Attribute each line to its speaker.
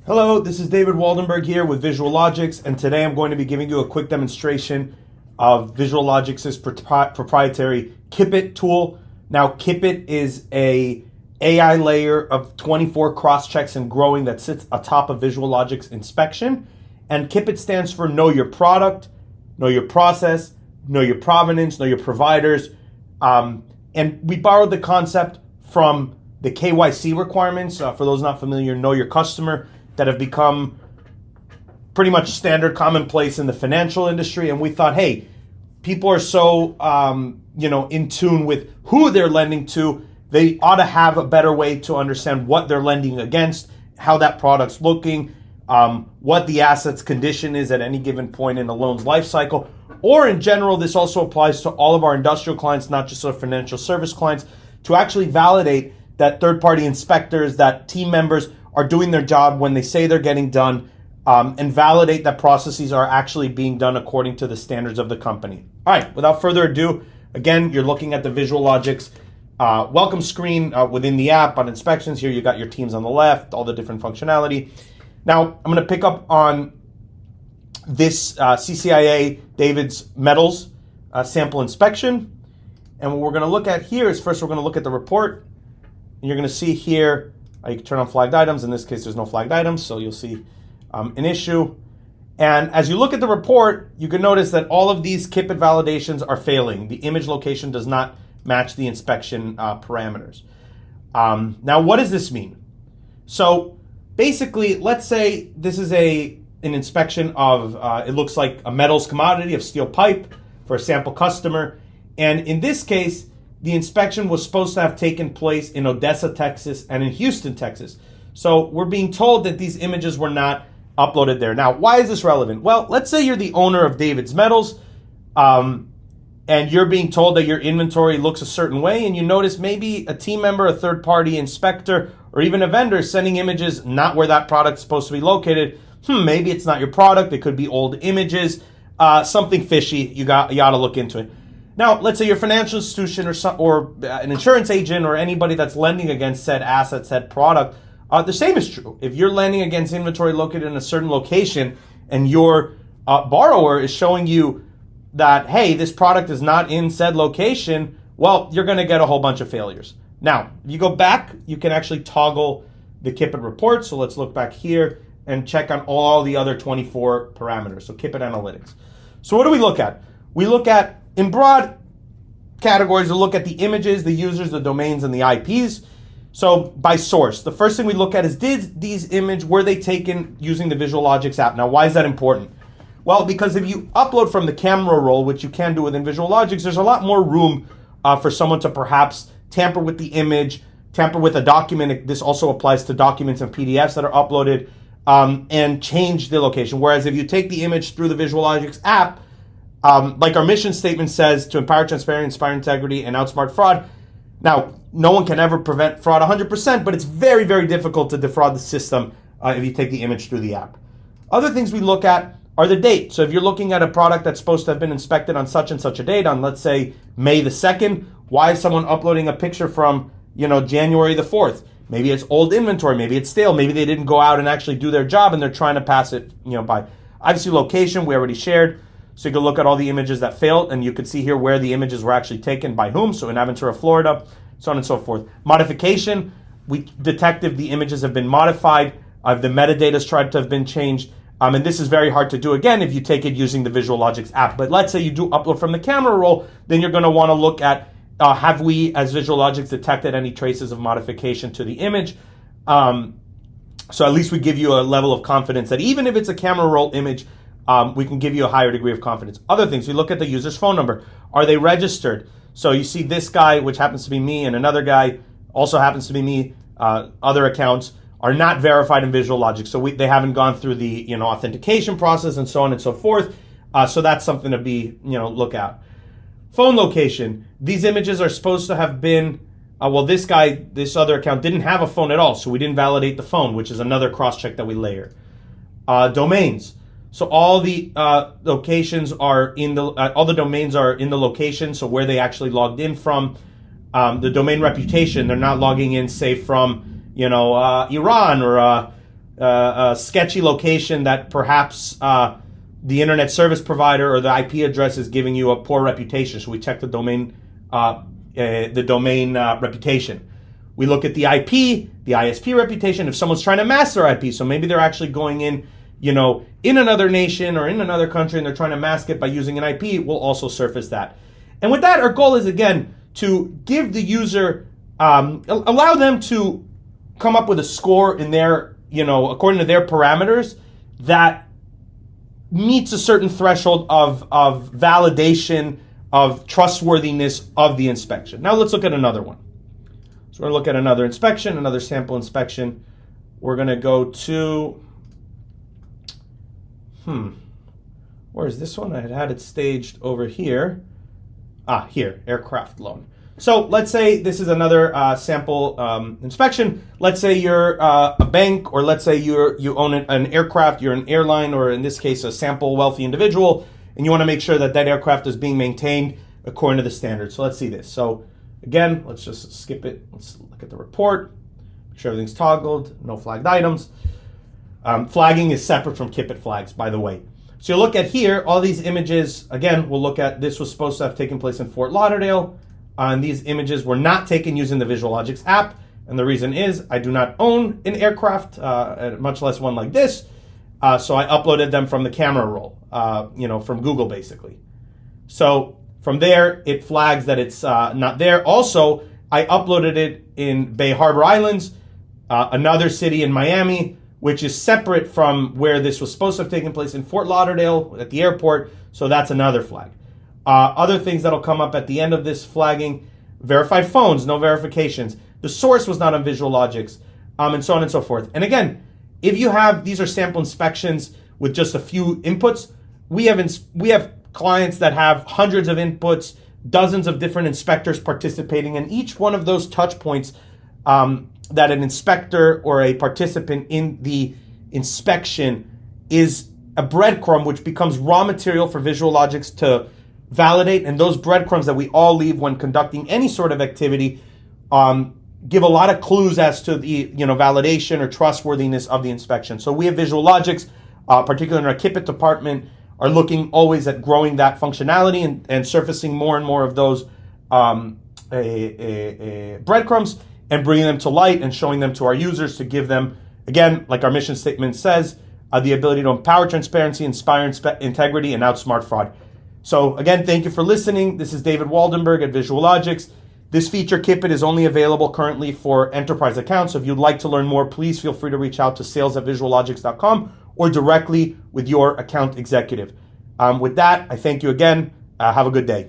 Speaker 1: Hello, this is David Waldenberg here with Visualogyx, and today I'm going to be giving you a quick demonstration of Visualogyx's proprietary KYPiT tool. Now, KYPiT is a AI layer of 24 cross-checks and growing that sits atop of Visualogyx inspection. And KYPiT stands for Know Your Product, Know Your Process, Know Your Provenance, Know Your Providers. And we borrowed the concept from the KYC requirements. For those not familiar, Know Your Customer, that have become pretty much standard commonplace in the financial industry. And we thought, hey, people are so in tune with who they're lending to, they ought to have a better way to understand what they're lending against, how that product's looking, what the asset's condition is at any given point in a loan's life cycle. Or in general, this also applies to all of our industrial clients, not just our financial service clients, to actually validate that third-party inspectors, that team members are doing their job when they say they're getting done, and validate that processes are actually being done according to the standards of the company. All right, without further ado, again, you're looking at the Visualogyx welcome screen within the app on inspections. Here you got your teams on the left, all the different functionality. Now, I'm going to pick up on this CCIA David's Metals sample inspection. And what we're going to look at here is first we're going to look at the report. And you're going to see here, you can turn on flagged items. In this case, there's no flagged items, so you'll see an issue. And as you look at the report, you can notice that all of these KYPiT validations are failing. The image location does not match the inspection parameters. Now, what does this mean? So basically, let's say this is an inspection of, it looks like a metals commodity of steel pipe for a sample customer. And in this case, the inspection was supposed to have taken place in Odessa, Texas, and in Houston, Texas. So we're being told that these images were not uploaded there. Now, why is this relevant? Well, let's say you're the owner of David's Metals, and you're being told that your inventory looks a certain way, and you notice maybe a team member, a third-party inspector, or even a vendor sending images not where that product's supposed to be located. Maybe it's not your product. It could be old images, something fishy. You ought to look into it. Now, let's say you're a financial institution or an insurance agent or anybody that's lending against said asset, said product. The same is true. If you're lending against inventory located in a certain location and your borrower is showing you that, hey, this product is not in said location, well, you're going to get a whole bunch of failures. Now, if you go back, you can actually toggle the KYPiT report. So let's look back here and check on all the other 24 parameters. So KYPiT analytics. So what do we look at? We look at, in broad categories, we look at the images, the users, the domains, and the IPs. So by source, the first thing we look at is, did these images, were they taken using the Visualogyx app? Now, why is that important? Well, because if you upload from the camera roll, which you can do within Visualogyx, there's a lot more room for someone to perhaps tamper with the image, tamper with a document. This also applies to documents and PDFs that are uploaded, and change the location. Whereas if you take the image through the Visualogyx app, like our mission statement says, to empower transparency, inspire integrity, and outsmart fraud. Now, no one can ever prevent fraud 100%, but it's very, very difficult to defraud the system if you take the image through the app. Other things we look at are the date. So if you're looking at a product that's supposed to have been inspected on such and such a date, on let's say May the 2nd, why is someone uploading a picture from January the 4th? Maybe it's old inventory, maybe it's stale, maybe they didn't go out and actually do their job and they're trying to pass it by. Obviously, location, we already shared. So you can look at all the images that failed, and you can see here where the images were actually taken by whom. So in Aventura, Florida, so on and so forth. Modification, we detect if the images have been modified, if the metadata's tried to have been changed. And this is very hard to do, again, if you take it using the Visualogyx app. But let's say you do upload from the camera roll, then you're going to want to look at, have we, as Visualogyx, detected any traces of modification to the image? So at least we give you a level of confidence that even if it's a camera roll image, we can give you a higher degree of confidence. Other things, we look at the user's phone number. Are they registered? So you see this guy, which happens to be me, and another guy also happens to be me. Other accounts are not verified in Visualogyx. So they haven't gone through the authentication process and so on and so forth. So that's something to be, look at. Phone location. These images are supposed to have been, this other account didn't have a phone at all. So we didn't validate the phone, which is another cross-check that we layer. Domains. So all the locations are in the, all the domains are in the location, so where they actually logged in from. The domain reputation, they're not logging in, say, from, Iran or sketchy location that perhaps the internet service provider or the IP address is giving you a poor reputation. So we check the domain reputation. We look at the IP, the ISP reputation. If someone's trying to mask their IP, so maybe they're actually going in, in another nation or in another country and they're trying to mask it by using an IP, we'll also surface that. And with that, our goal is, again, to give the user, allow them to come up with a score in their, according to their parameters that meets a certain threshold of validation, of trustworthiness of the inspection. Now let's look at another one. So we're going to look at another inspection, another sample inspection. We're going to go to, where is this one? I had it staged over here. Here, aircraft loan. So let's say this is another sample inspection. Let's say you're a bank, or let's say you own an aircraft, you're an airline, or in this case, a sample wealthy individual, and you want to make sure that that aircraft is being maintained according to the standards. So let's see this. So again, let's just skip it. Let's look at the report. Make sure everything's toggled, no flagged items. Flagging is separate from KYPiT flags, by the way. So you look at here, all these images, again, we'll look at, this was supposed to have taken place in Fort Lauderdale. And these images were not taken using the Visualogyx app. And the reason is I do not own an aircraft, much less one like this. So I uploaded them from the camera roll, from Google basically. So from there, it flags that it's not there. Also, I uploaded it in Bay Harbor Islands, another city in Miami, which is separate from where this was supposed to have taken place in Fort Lauderdale at the airport. So that's another flag. Other things that'll come up at the end of this flagging: verified phones, no verifications. The source was not on Visualogyx, and so on and so forth. And again, if you have, these are sample inspections with just a few inputs. We have clients that have hundreds of inputs, dozens of different inspectors participating, and each one of those touch points that an inspector or a participant in the inspection is a breadcrumb which becomes raw material for Visualogyx to validate. And those breadcrumbs that we all leave when conducting any sort of activity give a lot of clues as to the validation or trustworthiness of the inspection. So we at Visualogyx, particularly in our KYPiT department, are looking always at growing that functionality and surfacing more and more of those breadcrumbs and bringing them to light and showing them to our users to give them, again, like our mission statement says, the ability to empower transparency, inspire integrity, and outsmart fraud. So again, thank you for listening. This is David Waldenberg at Visualogyx. This feature, KYPiT, is only available currently for enterprise accounts. So if you'd like to learn more, please feel free to reach out to sales@visualogyx.com or directly with your account executive. With that, I thank you again. Have a good day.